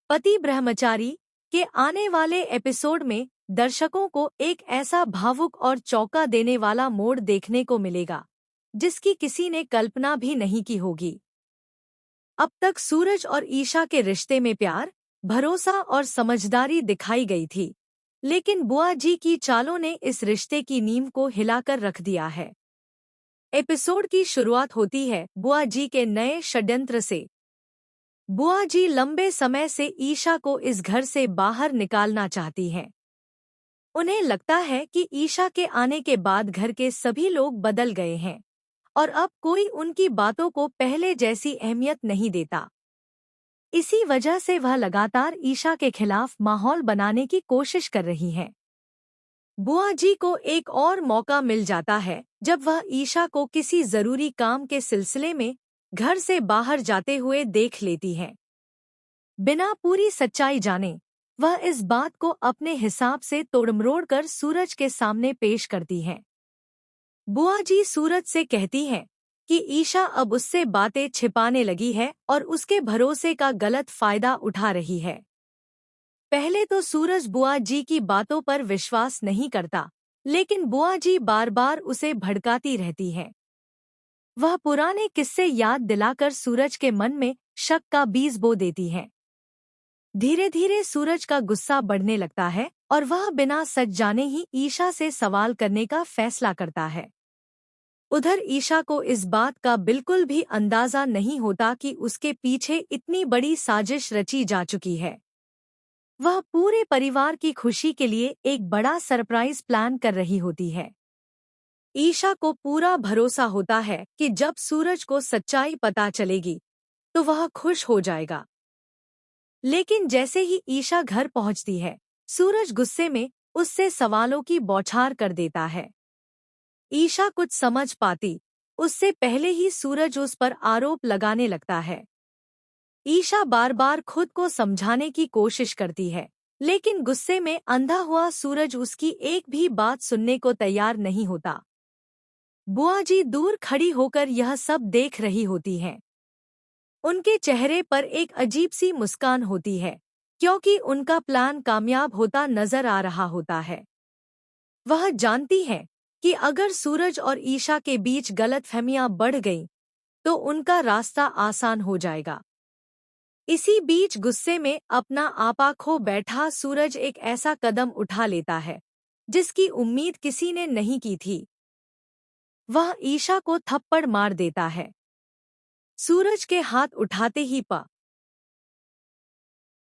पति ब्रह्मचारी के आने वाले एपिसोड में दर्शकों को एक ऐसा भावुक और चौंका देने वाला मोड़ देखने को मिलेगा जिसकी किसी ने कल्पना भी नहीं की होगी। अब तक सूरज और ईशा के रिश्ते में प्यार, भरोसा और समझदारी दिखाई गई थी, लेकिन बुआ जी की चालों ने इस रिश्ते की नींव को हिलाकर रख दिया है। एपिसोड की शुरुआत होती है बुआ जी के नए षड्यंत्र से। बुआ जी लंबे समय से ईशा को इस घर से बाहर निकालना चाहती हैं। उन्हें लगता है कि ईशा के आने के बाद घर के सभी लोग बदल गए हैं और अब कोई उनकी बातों को पहले जैसी अहमियत नहीं देता। इसी वजह से वह लगातार ईशा के खिलाफ माहौल बनाने की कोशिश कर रही हैं। बुआ जी को एक और मौका मिल जाता है जब वह ईशा को किसी जरूरी काम के सिलसिले में घर से बाहर जाते हुए देख लेती हैं। बिना पूरी सच्चाई जाने वह इस बात को अपने हिसाब से तोड़मरोड़ कर सूरज के सामने पेश करती हैं। बुआ जी सूरज से कहती हैं कि ईशा अब उससे बातें छिपाने लगी है और उसके भरोसे का गलत फायदा उठा रही है। पहले तो सूरज बुआ जी की बातों पर विश्वास नहीं करता, लेकिन बुआ जी बार बार उसे भड़काती रहती हैं। वह पुराने किस्से याद दिलाकर सूरज के मन में शक का बीज बो देती हैं। धीरे धीरे सूरज का गुस्सा बढ़ने लगता है और वह बिना सच जाने ही ईशा से सवाल करने का फैसला करता है। उधर ईशा को इस बात का बिल्कुल भी अंदाजा नहीं होता कि उसके पीछे इतनी बड़ी साजिश रची जा चुकी है। वह पूरे परिवार की खुशी के लिए एक बड़ा सरप्राइज प्लान कर रही होती है। ईशा को पूरा भरोसा होता है कि जब सूरज को सच्चाई पता चलेगी तो वह खुश हो जाएगा। लेकिन जैसे ही ईशा घर पहुंचती है, सूरज गुस्से में उससे सवालों की बौछार कर देता है। ईशा कुछ समझ पाती उससे पहले ही सूरज उस पर आरोप लगाने लगता है। ईशा बार बार खुद को समझाने की कोशिश करती है, लेकिन गुस्से में अंधा हुआ सूरज उसकी एक भी बात सुनने को तैयार नहीं होता। बुआ जी दूर खड़ी होकर यह सब देख रही होती हैं। उनके चेहरे पर एक अजीब सी मुस्कान होती है, क्योंकि उनका प्लान कामयाब होता नजर आ रहा होता है। वह जानती है कि अगर सूरज और ईशा के बीच गलतफहमियां बढ़ गईं, तो उनका रास्ता आसान हो जाएगा। इसी बीच गुस्से में अपना आपा खो बैठा सूरज एक ऐसा कदम उठा लेता है जिसकी उम्मीद किसी ने नहीं की थी। वह ईशा को थप्पड़ मार देता है। सूरज के हाथ उठाते ही